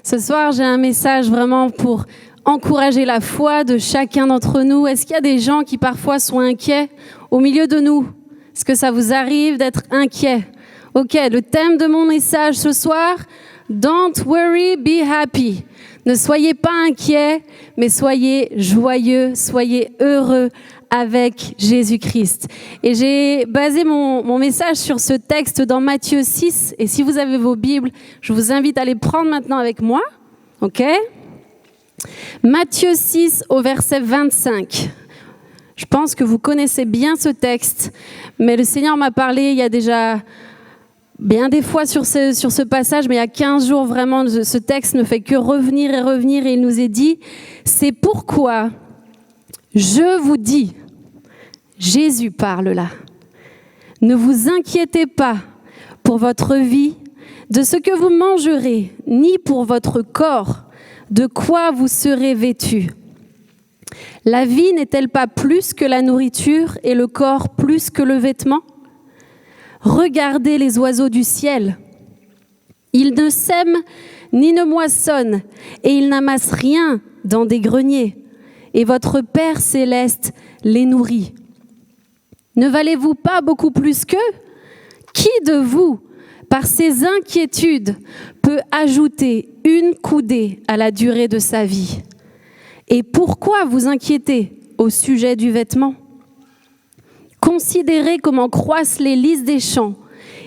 Ce soir, j'ai un message vraiment pour encourager la foi de chacun d'entre nous. Est-ce qu'il y a des gens qui parfois sont inquiets au milieu de nous? Est-ce que ça vous arrive d'être inquiet? Ok, le thème de mon message ce soir, Don't worry, be happy. Ne soyez pas inquiets, mais soyez joyeux, soyez heureux avec Jésus-Christ. Et j'ai basé mon message sur ce texte dans Matthieu 6. Et si vous avez vos Bibles, je vous invite à les prendre maintenant avec moi. Ok? Matthieu 6 au verset 25. Je pense que vous connaissez bien ce texte, mais le Seigneur m'a parlé il y a déjà bien des fois sur ce passage, mais il y a 15 jours, vraiment, ce texte ne fait que revenir et revenir, et il nous est dit, c'est pourquoi je vous dis, Jésus parle là, ne vous inquiétez pas pour votre vie, de ce que vous mangerez, ni pour votre corps, de quoi vous serez vêtus. La vie n'est-elle pas plus que la nourriture et le corps plus que le vêtement ? Regardez les oiseaux du ciel. Ils ne sèment ni ne moissonnent et ils n'amassent rien dans des greniers. Et votre Père céleste les nourrit. Ne valez-vous pas beaucoup plus qu'eux ? Qui de vous, par ses inquiétudes, peut ajouter une coudée à la durée de sa vie ? Et pourquoi vous inquiétez au sujet du vêtement ? Considérez comment croissent les lys des champs.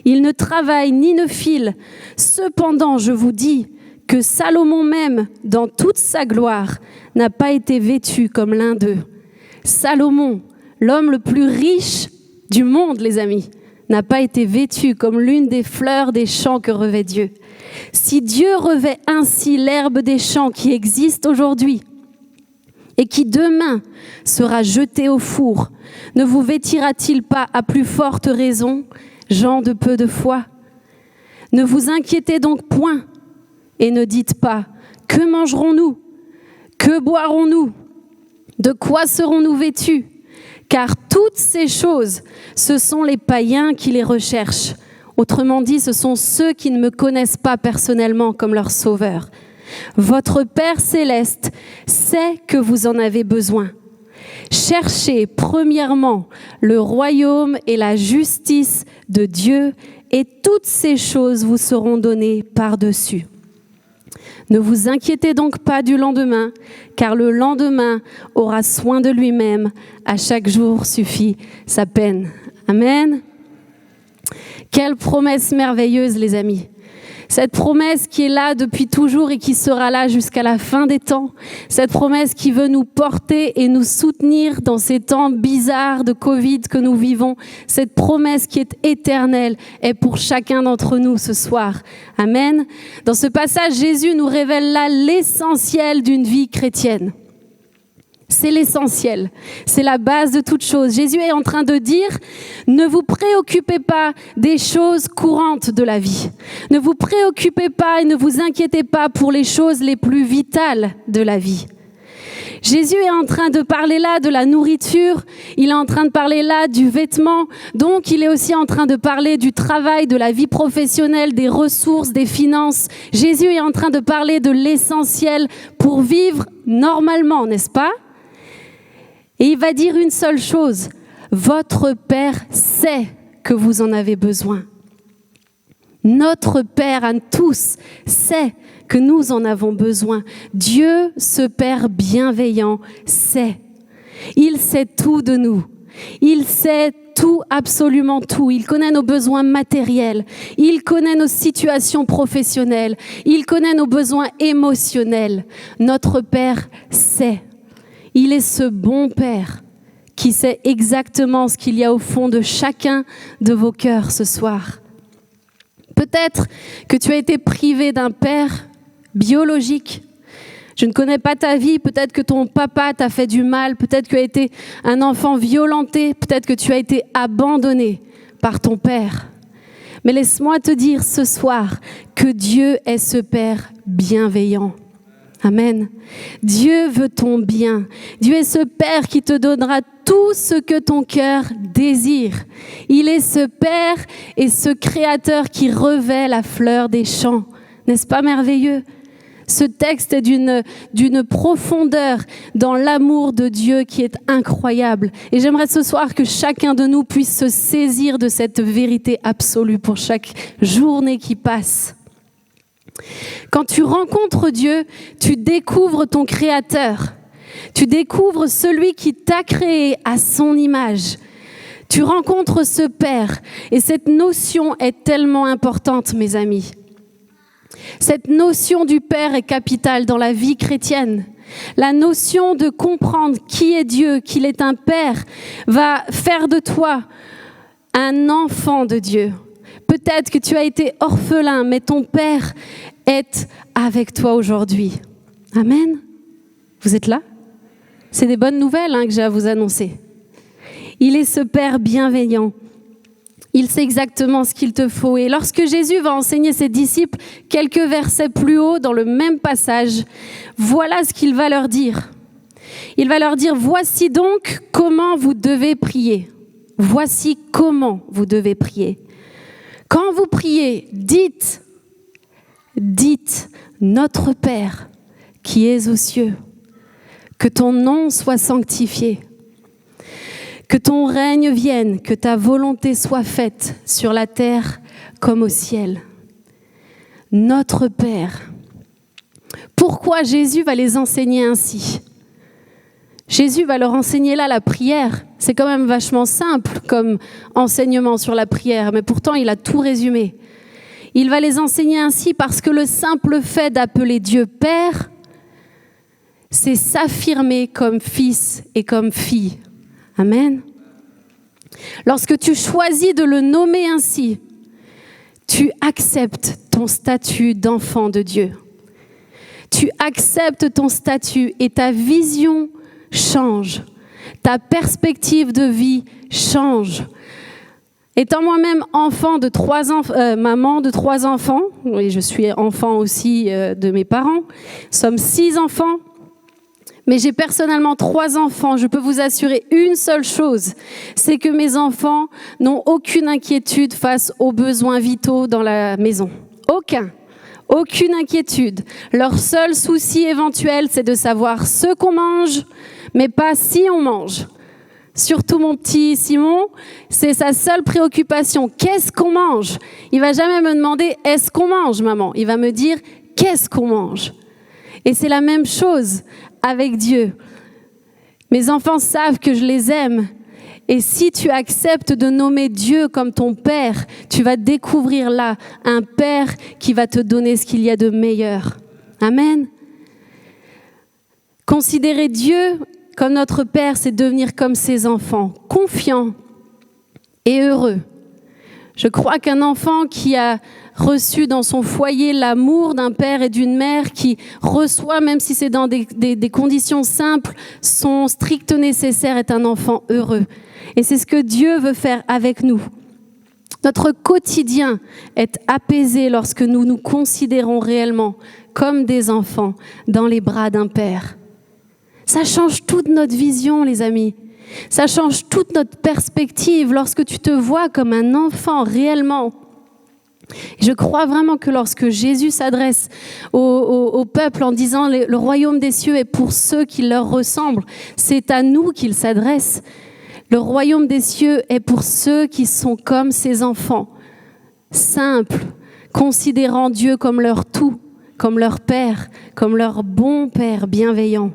Ils ne travaillent ni ne filent. Cependant, je vous dis que Salomon même, dans toute sa gloire, n'a pas été vêtu comme l'un d'eux. Salomon, l'homme le plus riche du monde, les amis, n'a pas été vêtu comme l'une des fleurs des champs que revêt Dieu. Si Dieu revêt ainsi l'herbe des champs qui existe aujourd'hui, et qui demain sera jeté au four, ne vous vêtira-t-il pas à plus forte raison, gens de peu de foi ? Ne vous inquiétez donc point, et ne dites pas, que mangerons-nous ? Que boirons-nous ? De quoi serons-nous vêtus ? Car toutes ces choses, ce sont les païens qui les recherchent. Autrement dit, ce sont ceux qui ne me connaissent pas personnellement comme leur sauveur. Votre Père céleste sait que vous en avez besoin. Cherchez premièrement le royaume et la justice de Dieu et toutes ces choses vous seront données par-dessus. Ne vous inquiétez donc pas du lendemain, car le lendemain aura soin de lui-même. À chaque jour suffit sa peine. Amen. Quelle promesse merveilleuse, les amis. Cette promesse qui est là depuis toujours et qui sera là jusqu'à la fin des temps. Cette promesse qui veut nous porter et nous soutenir dans ces temps bizarres de Covid que nous vivons. Cette promesse qui est éternelle est pour chacun d'entre nous ce soir. Amen. Dans ce passage, Jésus nous révèle là l'essentiel d'une vie chrétienne. C'est l'essentiel, c'est la base de toute chose. Jésus est en train de dire, ne vous préoccupez pas des choses courantes de la vie. Ne vous préoccupez pas et ne vous inquiétez pas pour les choses les plus vitales de la vie. Jésus est en train de parler là de la nourriture, il est en train de parler là du vêtement, donc il est aussi en train de parler du travail, de la vie professionnelle, des ressources, des finances. Jésus est en train de parler de l'essentiel pour vivre normalement, n'est-ce pas ? Et il va dire une seule chose, votre Père sait que vous en avez besoin. Notre Père à tous sait que nous en avons besoin. Dieu, ce Père bienveillant, sait. Il sait tout de nous. Il sait tout, absolument tout. Il connaît nos besoins matériels. Il connaît nos situations professionnelles. Il connaît nos besoins émotionnels. Notre Père sait. Il est ce bon Père qui sait exactement ce qu'il y a au fond de chacun de vos cœurs ce soir. Peut-être que tu as été privé d'un père biologique. Je ne connais pas ta vie, peut-être que ton papa t'a fait du mal, peut-être que tu as été un enfant violenté, peut-être que tu as été abandonné par ton père. Mais laisse-moi te dire ce soir que Dieu est ce Père bienveillant. Amen. Dieu veut ton bien. Dieu est ce Père qui te donnera tout ce que ton cœur désire. Il est ce Père et ce Créateur qui revêt la fleur des champs. N'est-ce pas merveilleux ? Ce texte est d'une profondeur dans l'amour de Dieu qui est incroyable. Et j'aimerais ce soir que chacun de nous puisse se saisir de cette vérité absolue pour chaque journée qui passe. Quand tu rencontres Dieu, tu découvres ton Créateur. Tu découvres celui qui t'a créé à son image. Tu rencontres ce Père. Et cette notion est tellement importante, mes amis. Cette notion du Père est capitale dans la vie chrétienne. La notion de comprendre qui est Dieu, qu'il est un Père, va faire de toi un enfant de Dieu. Peut-être que tu as été orphelin, mais ton Père est avec toi aujourd'hui. Amen. Vous êtes là? C'est des bonnes nouvelles que j'ai à vous annoncer. Il est ce Père bienveillant. Il sait exactement ce qu'il te faut. Et lorsque Jésus va enseigner ses disciples quelques versets plus haut dans le même passage, voilà ce qu'il va leur dire. Il va leur dire, voici donc comment vous devez prier. Voici comment vous devez prier. Quand vous priez, dites, notre Père qui es aux cieux, que ton nom soit sanctifié. Que ton règne vienne, que ta volonté soit faite sur la terre comme au ciel. Notre Père. Pourquoi Jésus va les enseigner ainsi? Jésus va leur enseigner là la prière. C'est quand même vachement simple comme enseignement sur la prière, mais pourtant il a tout résumé. Il va les enseigner ainsi parce que le simple fait d'appeler Dieu Père, c'est s'affirmer comme fils et comme fille. Amen. Lorsque tu choisis de le nommer ainsi, tu acceptes ton statut d'enfant de Dieu. Tu acceptes ton statut et ta vision change. Ta perspective de vie change. Étant moi-même maman de 3 enfants, et je suis enfant aussi de mes parents, nous sommes 6 enfants. Mais j'ai personnellement 3 enfants. Je peux vous assurer une seule chose, c'est que mes enfants n'ont aucune inquiétude face aux besoins vitaux dans la maison. Aucune inquiétude. Leur seul souci éventuel, c'est de savoir ce qu'on mange, mais pas si on mange. Surtout mon petit Simon, c'est sa seule préoccupation. Qu'est-ce qu'on mange? Il va jamais me demander « est-ce qu'on mange, maman ?» Il va me dire « qu'est-ce qu'on mange ?» Et c'est la même chose avec Dieu. Mes enfants savent que je les aime. Et si tu acceptes de nommer Dieu comme ton Père, tu vas découvrir là un Père qui va te donner ce qu'il y a de meilleur. Amen. Considérer Dieu comme notre Père, c'est devenir comme ses enfants, confiants et heureux. Je crois qu'un enfant qui a reçu dans son foyer l'amour d'un père et d'une mère, qui reçoit, même si c'est dans des conditions simples, son strict nécessaire, est un enfant heureux. Et c'est ce que Dieu veut faire avec nous. Notre quotidien est apaisé lorsque nous nous considérons réellement comme des enfants dans les bras d'un père. Ça change toute notre vision, les amis. Ça change toute notre perspective lorsque tu te vois comme un enfant réellement. Je crois vraiment que lorsque Jésus s'adresse au peuple en disant « le royaume des cieux est pour ceux qui leur ressemblent », c'est à nous qu'il s'adresse. Le royaume des cieux est pour ceux qui sont comme ses enfants, simples, considérant Dieu comme leur tout, comme leur Père, comme leur bon Père bienveillant.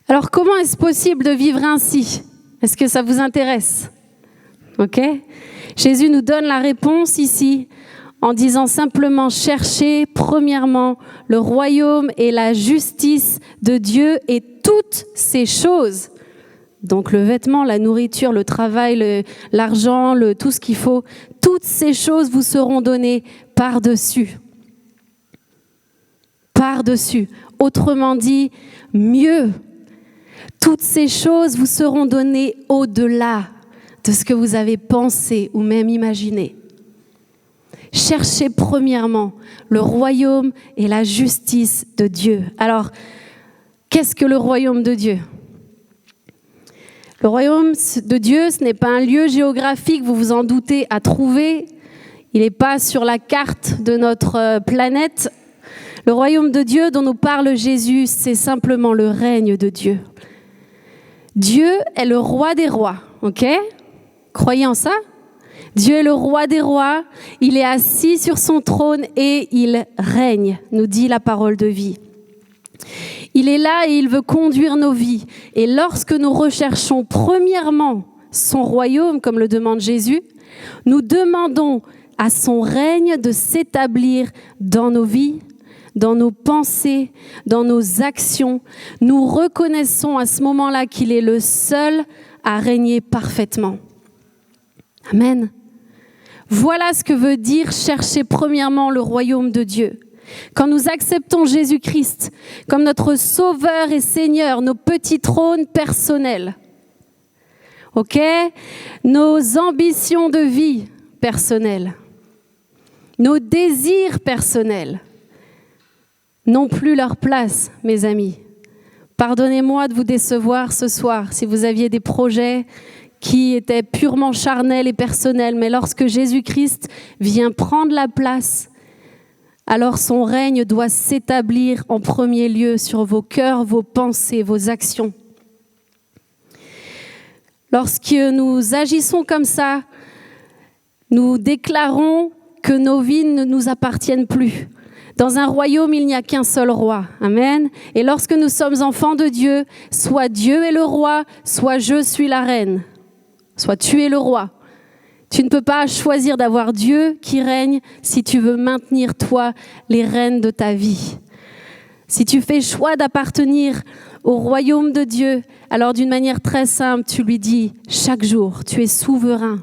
Alors, comment est-ce possible de vivre ainsi? Est-ce que ça vous intéresse? Ok? Jésus nous donne la réponse ici en disant simplement « Cherchez premièrement le royaume et la justice de Dieu et toutes ces choses. » Donc le vêtement, la nourriture, le travail, l'argent, tout ce qu'il faut, toutes ces choses vous seront données par-dessus. Par-dessus. Autrement dit, mieux. Toutes ces choses vous seront données au-delà de ce que vous avez pensé ou même imaginé. Cherchez premièrement le royaume et la justice de Dieu. Alors, qu'est-ce que le royaume de Dieu? Le royaume de Dieu, ce n'est pas un lieu géographique, vous vous en doutez, à trouver. Il n'est pas sur la carte de notre planète. Le royaume de Dieu dont nous parle Jésus, c'est simplement le règne de Dieu. Dieu est le roi des rois, ok? Croyez en ça? Dieu est le roi des rois, il est assis sur son trône et il règne, nous dit la parole de vie. Il est là et il veut conduire nos vies. Et lorsque nous recherchons premièrement son royaume, comme le demande Jésus, nous demandons à son règne de s'établir dans nos vies, dans nos pensées, dans nos actions. Nous reconnaissons à ce moment-là qu'il est le seul à régner parfaitement. Amen. Voilà ce que veut dire chercher premièrement le royaume de Dieu. Quand nous acceptons Jésus-Christ comme notre Sauveur et Seigneur, nos petits trônes personnels, ok, nos ambitions de vie personnelles, nos désirs personnels n'ont plus leur place, mes amis. Pardonnez-moi de vous décevoir ce soir si vous aviez des projets qui étaient purement charnels et personnels, mais lorsque Jésus-Christ vient prendre la place, alors son règne doit s'établir en premier lieu sur vos cœurs, vos pensées, vos actions. Lorsque nous agissons comme ça, nous déclarons que nos vies ne nous appartiennent plus. Dans un royaume, il n'y a qu'un seul roi. Amen. Et lorsque nous sommes enfants de Dieu, soit Dieu est le roi, soit je suis la reine. Soit tu es le roi. Tu ne peux pas choisir d'avoir Dieu qui règne si tu veux maintenir, toi, les rênes de ta vie. Si tu fais choix d'appartenir au royaume de Dieu, alors d'une manière très simple, tu lui dis chaque jour, tu es souverain.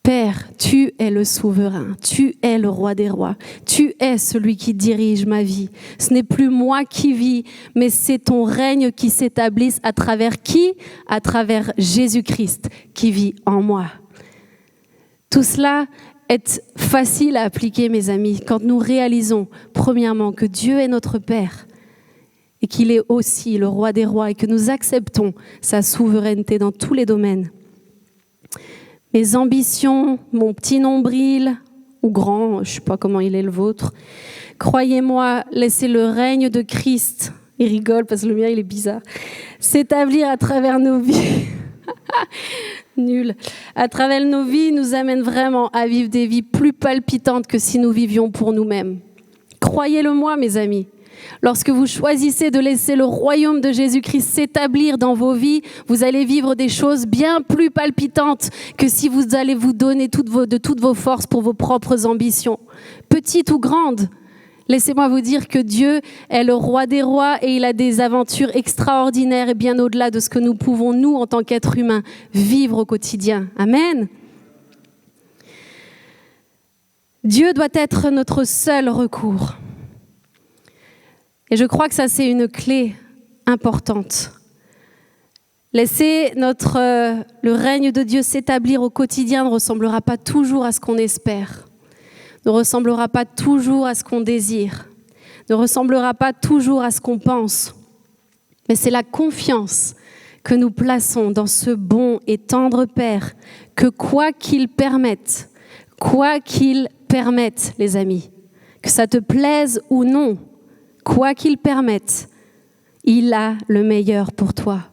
Père, tu es le souverain, tu es le roi des rois, tu es celui qui dirige ma vie. Ce n'est plus moi qui vis, mais c'est ton règne qui s'établisse à travers qui? À travers Jésus-Christ qui vit en moi. Tout cela est facile à appliquer, mes amis, quand nous réalisons, premièrement, que Dieu est notre Père et qu'il est aussi le roi des rois et que nous acceptons sa souveraineté dans tous les domaines. Mes ambitions, mon petit nombril, ou grand, je ne sais pas comment il est le vôtre, croyez-moi, laissez le règne de Christ, il rigole parce que le mien il est bizarre, s'établir à travers nos vies. Nul. À travers nos vies, nous amène vraiment à vivre des vies plus palpitantes que si nous vivions pour nous-mêmes. Croyez-le-moi, mes amis. Lorsque vous choisissez de laisser le royaume de Jésus-Christ s'établir dans vos vies, vous allez vivre des choses bien plus palpitantes que si vous allez vous donner de toutes vos forces pour vos propres ambitions, petites ou grandes. Laissez-moi vous dire que Dieu est le roi des rois et il a des aventures extraordinaires et bien au-delà de ce que nous pouvons, nous, en tant qu'êtres humains, vivre au quotidien. Amen. Dieu doit être notre seul recours. Et je crois que ça, c'est une clé importante. Laisser le règne de Dieu s'établir au quotidien ne ressemblera pas toujours à ce qu'on espère. Ne ressemblera pas toujours à ce qu'on désire, ne ressemblera pas toujours à ce qu'on pense. Mais c'est la confiance que nous plaçons dans ce bon et tendre Père, que quoi qu'il permette, les amis, que ça te plaise ou non, quoi qu'il permette, il a le meilleur pour toi.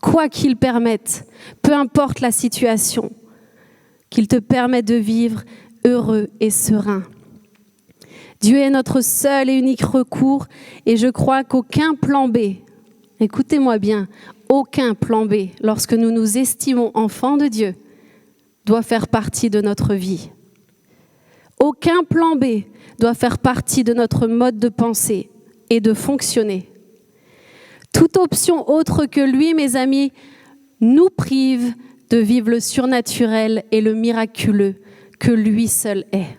Quoi qu'il permette, peu importe la situation, qu'il te permette de vivre heureux et serein. Dieu est notre seul et unique recours et je crois qu'aucun plan B, écoutez-moi bien, aucun plan B, lorsque nous nous estimons enfants de Dieu, doit faire partie de notre vie. Aucun plan B doit faire partie de notre mode de pensée et de fonctionner. Toute option autre que lui, mes amis, nous prive de vivre le surnaturel et le miraculeux que lui seul est.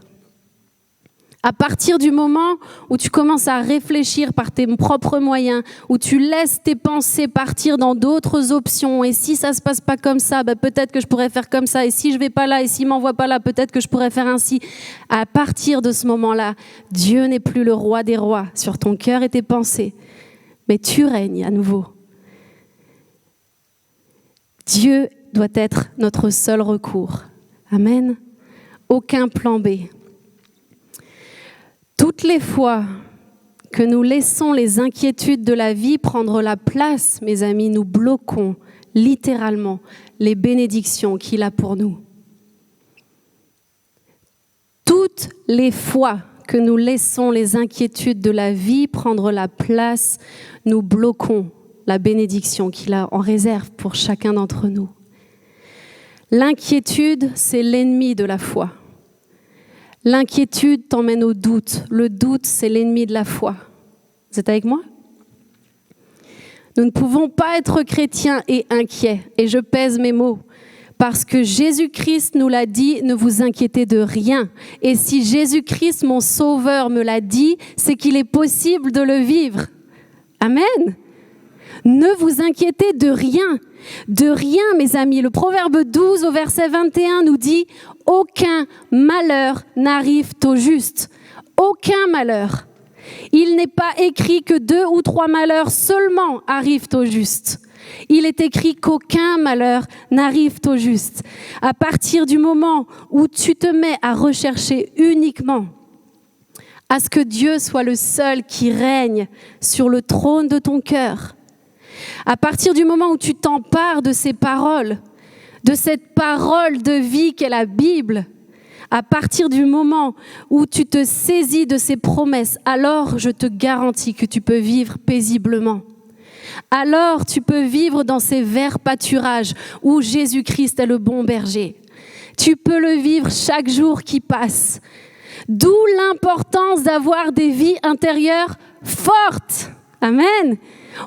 À partir du moment où tu commences à réfléchir par tes propres moyens, où tu laisses tes pensées partir dans d'autres options, et si ça se passe pas comme ça, peut-être que je pourrais faire comme ça, et si je vais pas là, et s'il m'envoie pas là, peut-être que je pourrais faire ainsi. À partir de ce moment-là, Dieu n'est plus le roi des rois sur ton cœur et tes pensées, mais tu règnes à nouveau. Dieu doit être notre seul recours. Amen. Aucun plan B. Toutes les fois que nous laissons les inquiétudes de la vie prendre la place, mes amis, nous bloquons littéralement les bénédictions qu'il a pour nous. Toutes les fois que nous laissons les inquiétudes de la vie prendre la place, nous bloquons la bénédiction qu'il a en réserve pour chacun d'entre nous. L'inquiétude, c'est l'ennemi de la foi. L'inquiétude t'emmène au doute. Le doute, c'est l'ennemi de la foi. Vous êtes avec moi ? Nous ne pouvons pas être chrétiens et inquiets. Et je pèse mes mots. Parce que Jésus-Christ nous l'a dit, ne vous inquiétez de rien. Et si Jésus-Christ, mon sauveur, me l'a dit, c'est qu'il est possible de le vivre. Amen. Ne vous inquiétez de rien. De rien, mes amis. Le Proverbe 12 au verset 21 nous dit « Aucun malheur n'arrive au juste. » Aucun malheur. Il n'est pas écrit que 2 ou 3 malheurs seulement arrivent au juste. Il est écrit qu'aucun malheur n'arrive au juste. À partir du moment où tu te mets à rechercher uniquement à ce que Dieu soit le seul qui règne sur le trône de ton cœur, à partir du moment où tu t'empares de ces paroles, de cette parole de vie qu'est la Bible, à partir du moment où tu te saisis de ces promesses, alors je te garantis que tu peux vivre paisiblement. Alors tu peux vivre dans ces verts pâturages où Jésus-Christ est le bon berger. Tu peux le vivre chaque jour qui passe. D'où l'importance d'avoir des vies intérieures fortes. Amen.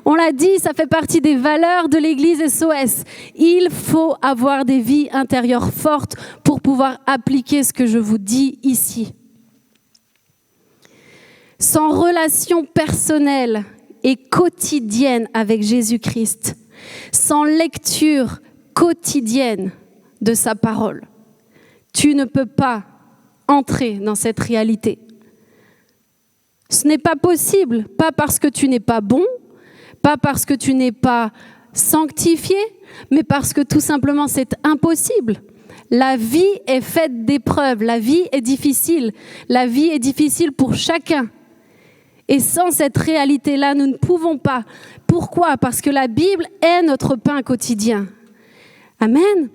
On l'a dit, ça fait partie des valeurs de l'Église SOS. Il faut avoir des vies intérieures fortes pour pouvoir appliquer ce que je vous dis ici. Sans relation personnelle et quotidienne avec Jésus-Christ, sans lecture quotidienne de sa parole, tu ne peux pas entrer dans cette réalité. Ce n'est pas possible, pas parce que tu n'es pas bon, pas parce que tu n'es pas sanctifié, mais parce que tout simplement c'est impossible. La vie est faite d'épreuves, la vie est difficile pour chacun. Et sans cette réalité-là, nous ne pouvons pas. Pourquoi ? Parce que la Bible est notre pain quotidien. Amen.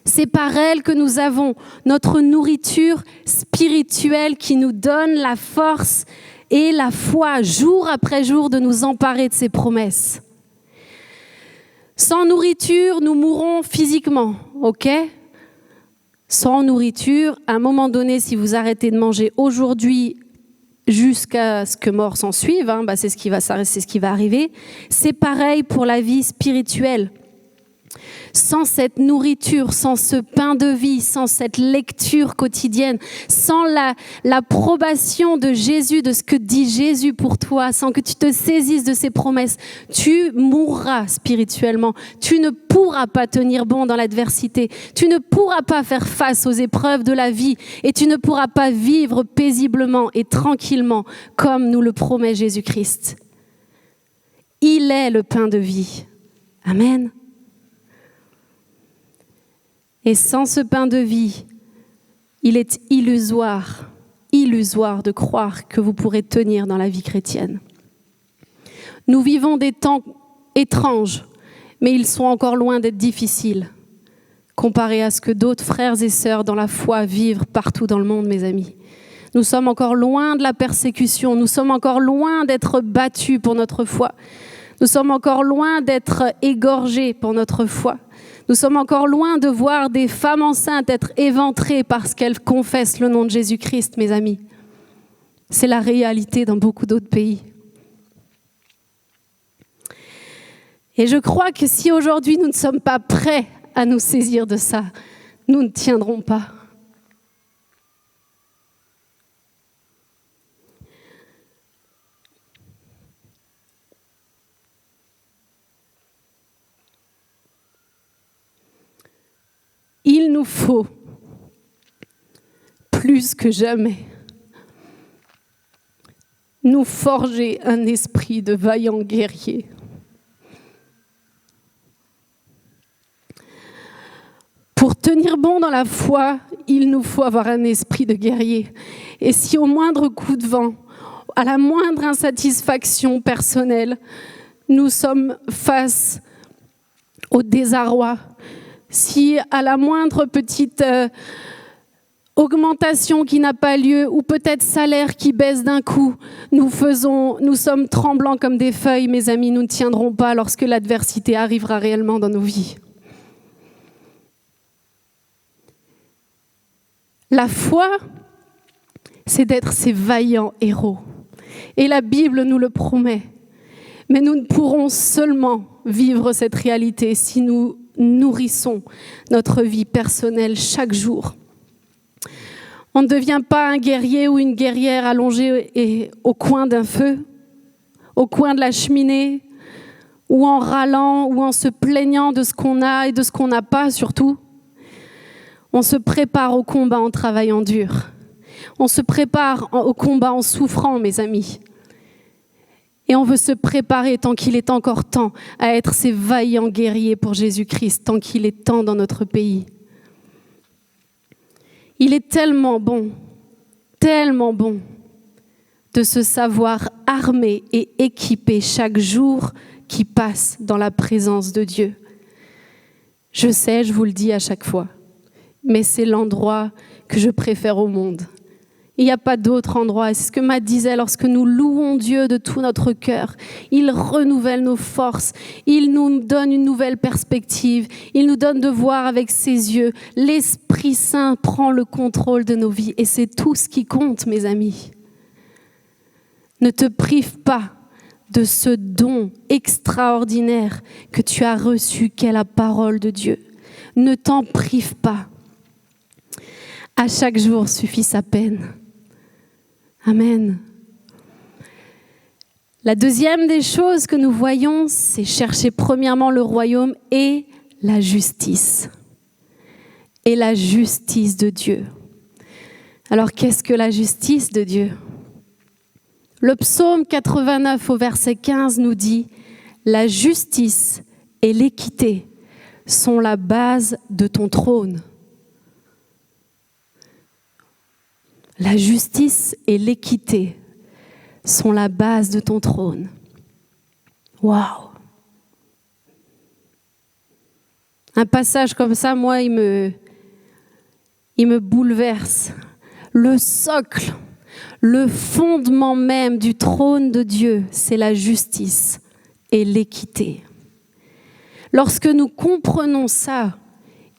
C'est par elle que nous avons notre nourriture spirituelle qui nous donne la force et la foi, jour après jour, de nous emparer de ses promesses. Sans nourriture, nous mourrons physiquement, ok ? Sans nourriture, à un moment donné, si vous arrêtez de manger aujourd'hui, jusqu'à ce que mort s'en suive, c'est ce qui va arriver. C'est pareil pour la vie spirituelle. Sans cette nourriture, sans ce pain de vie, sans cette lecture quotidienne, sans l'approbation de Jésus, de ce que dit Jésus pour toi, sans que tu te saisisses de ses promesses, tu mourras spirituellement. Tu ne pourras pas tenir bon dans l'adversité. Tu ne pourras pas faire face aux épreuves de la vie et tu ne pourras pas vivre paisiblement et tranquillement comme nous le promet Jésus-Christ. Il est le pain de vie. Amen. Et sans ce pain de vie, il est illusoire de croire que vous pourrez tenir dans la vie chrétienne. Nous vivons des temps étranges, mais ils sont encore loin d'être difficiles, comparés à ce que d'autres frères et sœurs dans la foi vivent partout dans le monde, mes amis. Nous sommes encore loin de la persécution, nous sommes encore loin d'être battus pour notre foi. Nous sommes encore loin d'être égorgés pour notre foi. Nous sommes encore loin de voir des femmes enceintes être éventrées parce qu'elles confessent le nom de Jésus-Christ, mes amis. C'est la réalité dans beaucoup d'autres pays. Et je crois que si aujourd'hui nous ne sommes pas prêts à nous saisir de ça, nous ne tiendrons pas. Il nous faut, plus que jamais, nous forger un esprit de vaillants guerriers. Pour tenir bon dans la foi, il nous faut avoir un esprit de guerrier. Et si au moindre coup de vent, à la moindre insatisfaction personnelle, nous sommes face au désarroi, si à la moindre petite augmentation qui n'a pas lieu, ou peut-être salaire qui baisse d'un coup, nous sommes tremblants comme des feuilles, mes amis, nous ne tiendrons pas lorsque l'adversité arrivera réellement dans nos vies. La foi, c'est d'être ces vaillants héros. Et la Bible nous le promet. Mais nous ne pourrons seulement vivre cette réalité si nous nourrissons notre vie personnelle chaque jour. On ne devient pas un guerrier ou une guerrière allongée au coin d'un feu, au coin de la cheminée, ou en râlant, ou en se plaignant de ce qu'on a et de ce qu'on n'a pas surtout. On se prépare au combat en travaillant dur. On se prépare au combat en souffrant, mes amis. Et on veut se préparer tant qu'il est encore temps à être ces vaillants guerriers pour Jésus-Christ, tant qu'il est temps dans notre pays. Il est tellement bon de se savoir armé et équipé chaque jour qui passe dans la présence de Dieu. Je sais, je vous le dis à chaque fois, mais c'est l'endroit que je préfère au monde. Il n'y a pas d'autre endroit. C'est ce que Matt disait, lorsque nous louons Dieu de tout notre cœur, il renouvelle nos forces, il nous donne une nouvelle perspective, il nous donne de voir avec ses yeux. L'Esprit Saint prend le contrôle de nos vies et c'est tout ce qui compte, mes amis. Ne te prive pas de ce don extraordinaire que tu as reçu, qu'est la parole de Dieu. Ne t'en prive pas. À chaque jour suffit sa peine. Amen. La deuxième des choses que nous voyons, c'est chercher premièrement le royaume et la justice. Et la justice de Dieu. Alors, qu'est-ce que la justice de Dieu ? Le psaume 89 au verset 15 nous dit « La justice et l'équité sont la base de ton trône. » La justice et l'équité sont la base de ton trône. Waouh! Un passage comme ça, moi, il me bouleverse. Le socle, le fondement même du trône de Dieu, c'est la justice et l'équité. Lorsque nous comprenons ça,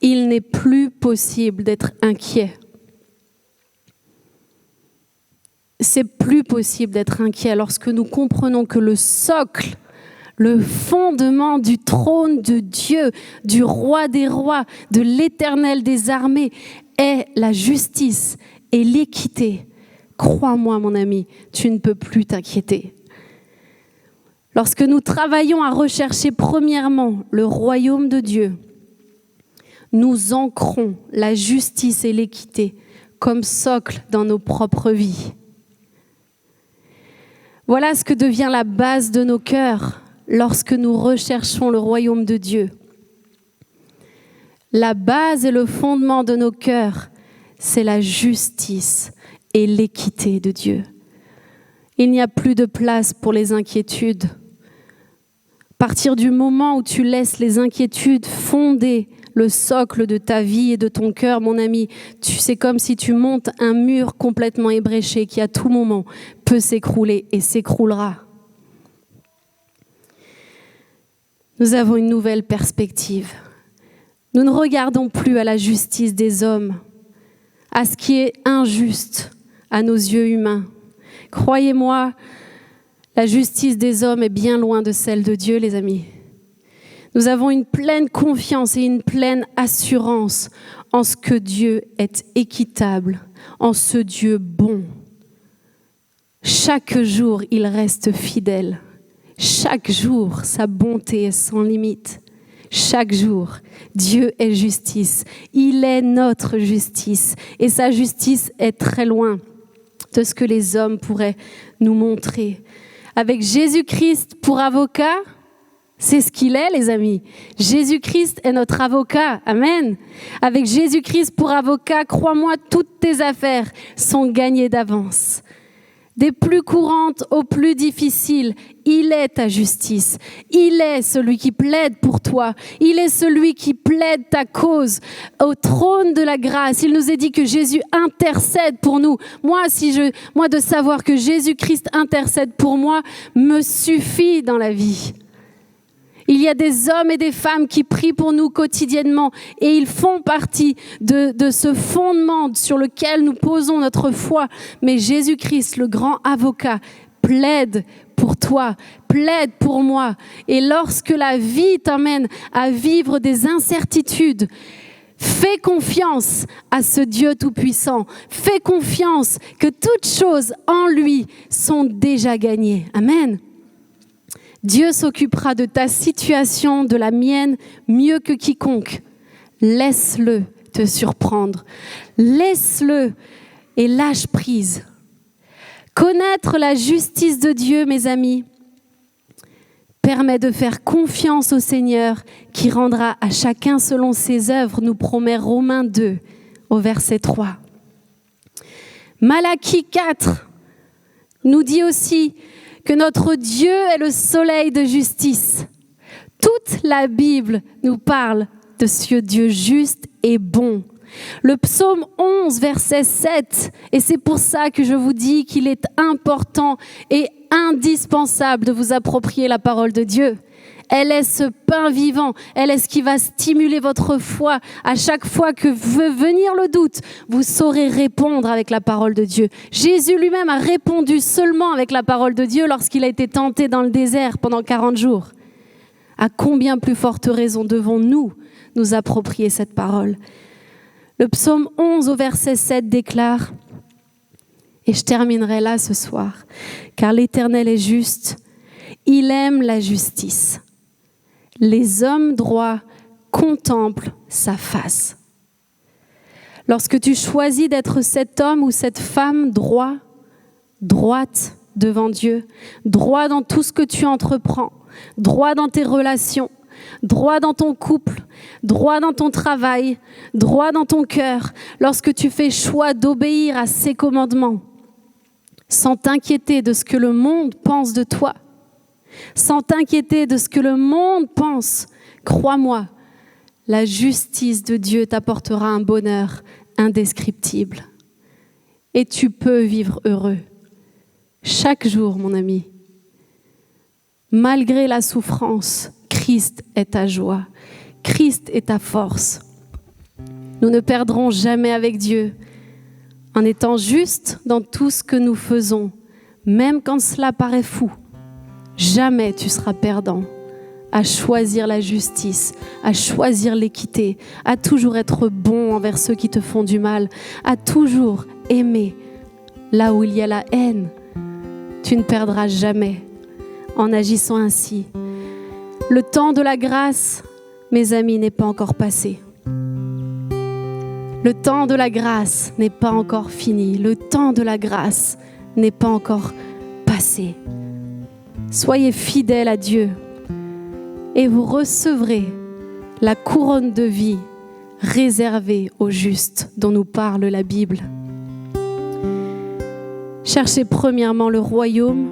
il n'est plus possible d'être inquiet. C'est plus possible d'être inquiet lorsque nous comprenons que le socle, le fondement du trône de Dieu, du roi des rois, de l'Éternel des armées, est la justice et l'équité. Crois-moi, mon ami, tu ne peux plus t'inquiéter. Lorsque nous travaillons à rechercher premièrement le royaume de Dieu, nous ancrons la justice et l'équité comme socle dans nos propres vies. Voilà ce que devient la base de nos cœurs lorsque nous recherchons le royaume de Dieu. La base et le fondement de nos cœurs, c'est la justice et l'équité de Dieu. Il n'y a plus de place pour les inquiétudes. À partir du moment où tu laisses les inquiétudes fonder le socle de ta vie et de ton cœur, mon ami, c'est comme si tu montes un mur complètement ébréché qui à tout moment peut s'écrouler et s'écroulera. Nous avons une nouvelle perspective. Nous ne regardons plus à la justice des hommes, à ce qui est injuste à nos yeux humains. Croyez-moi, la justice des hommes est bien loin de celle de Dieu, les amis. Nous avons une pleine confiance et une pleine assurance en ce que Dieu est équitable, en ce Dieu bon. Chaque jour, il reste fidèle. Chaque jour, sa bonté est sans limite. Chaque jour, Dieu est justice. Il est notre justice. Et sa justice est très loin de ce que les hommes pourraient nous montrer. Avec Jésus-Christ pour avocat, C'est ce qu'il est, les amis. Jésus-Christ est notre avocat. Amen. Avec Jésus-Christ pour avocat, crois-moi, toutes tes affaires sont gagnées d'avance. Des plus courantes aux plus difficiles, il est ta justice. Il est celui qui plaide pour toi. Il est celui qui plaide ta cause au trône de la grâce. Il nous est dit que Jésus intercède pour nous. Moi, de savoir que Jésus-Christ intercède pour moi me suffit dans la vie. Il y a des hommes et des femmes qui prient pour nous quotidiennement et ils font partie de ce fondement sur lequel nous posons notre foi. Mais Jésus-Christ, le grand avocat, plaide pour toi, plaide pour moi. Et lorsque la vie t'emmène à vivre des incertitudes, fais confiance à ce Dieu tout-puissant. Fais confiance que toutes choses en lui sont déjà gagnées. Amen. Dieu s'occupera de ta situation, de la mienne, mieux que quiconque. Laisse-le te surprendre. Laisse-le et lâche prise. Connaître la justice de Dieu, mes amis, permet de faire confiance au Seigneur qui rendra à chacun selon ses œuvres, nous promet Romains 2 au verset 3. Malachie 4 nous dit aussi que notre Dieu est le soleil de justice. Toute la Bible nous parle de ce Dieu juste et bon. Le psaume 11, verset 7, et c'est pour ça que je vous dis qu'il est important et indispensable de vous approprier la parole de Dieu. Elle est ce pain vivant, elle est ce qui va stimuler votre foi. À chaque fois que veut venir le doute, vous saurez répondre avec la parole de Dieu. Jésus lui-même a répondu seulement avec la parole de Dieu lorsqu'il a été tenté dans le désert pendant 40 jours. À combien plus forte raison devons-nous nous approprier cette parole ? Le psaume 11 au verset 7 déclare, et je terminerai là ce soir, car l'Éternel est juste, il aime la justice. Les hommes droits contemplent sa face. Lorsque tu choisis d'être cet homme ou cette femme droite devant Dieu, droit dans tout ce que tu entreprends, droit dans tes relations, droit dans ton couple, droit dans ton travail, droit dans ton cœur, lorsque tu fais choix d'obéir à ses commandements, sans t'inquiéter de ce que le monde pense de toi, sans t'inquiéter de ce que le monde pense, crois-moi, la justice de Dieu t'apportera un bonheur indescriptible. Et tu peux vivre heureux. Chaque jour, mon ami, malgré la souffrance, Christ est ta joie. Christ est ta force. Nous ne perdrons jamais avec Dieu en étant justes dans tout ce que nous faisons, même quand cela paraît fou. Jamais tu seras perdant à choisir la justice, à choisir l'équité, à toujours être bon envers ceux qui te font du mal, à toujours aimer là où il y a la haine. Tu ne perdras jamais en agissant ainsi. Le temps de la grâce, mes amis, n'est pas encore passé. Le temps de la grâce n'est pas encore fini. Le temps de la grâce n'est pas encore passé. Soyez fidèles à Dieu et vous recevrez la couronne de vie réservée aux justes dont nous parle la Bible. Cherchez premièrement le royaume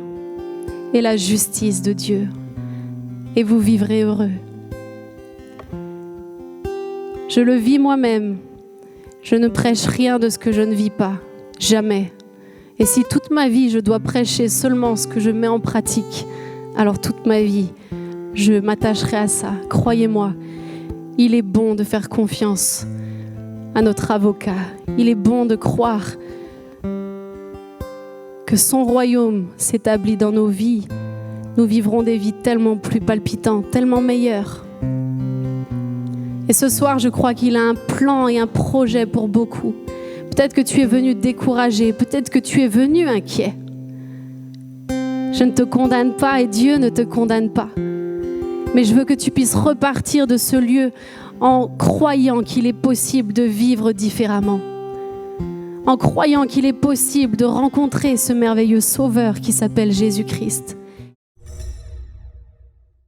et la justice de Dieu et vous vivrez heureux. Je le vis moi-même. Je ne prêche rien de ce que je ne vis pas. Jamais. Et si toute ma vie, je dois prêcher seulement ce que je mets en pratique, alors toute ma vie, je m'attacherai à ça. Croyez-moi, il est bon de faire confiance à notre avocat. Il est bon de croire que son royaume s'établit dans nos vies. Nous vivrons des vies tellement plus palpitantes, tellement meilleures. Et ce soir, je crois qu'il a un plan et un projet pour beaucoup. Peut-être que tu es venu découragé, peut-être que tu es venu inquiet. Je ne te condamne pas et Dieu ne te condamne pas. Mais je veux que tu puisses repartir de ce lieu en croyant qu'il est possible de vivre différemment. En croyant qu'il est possible de rencontrer ce merveilleux Sauveur qui s'appelle Jésus-Christ.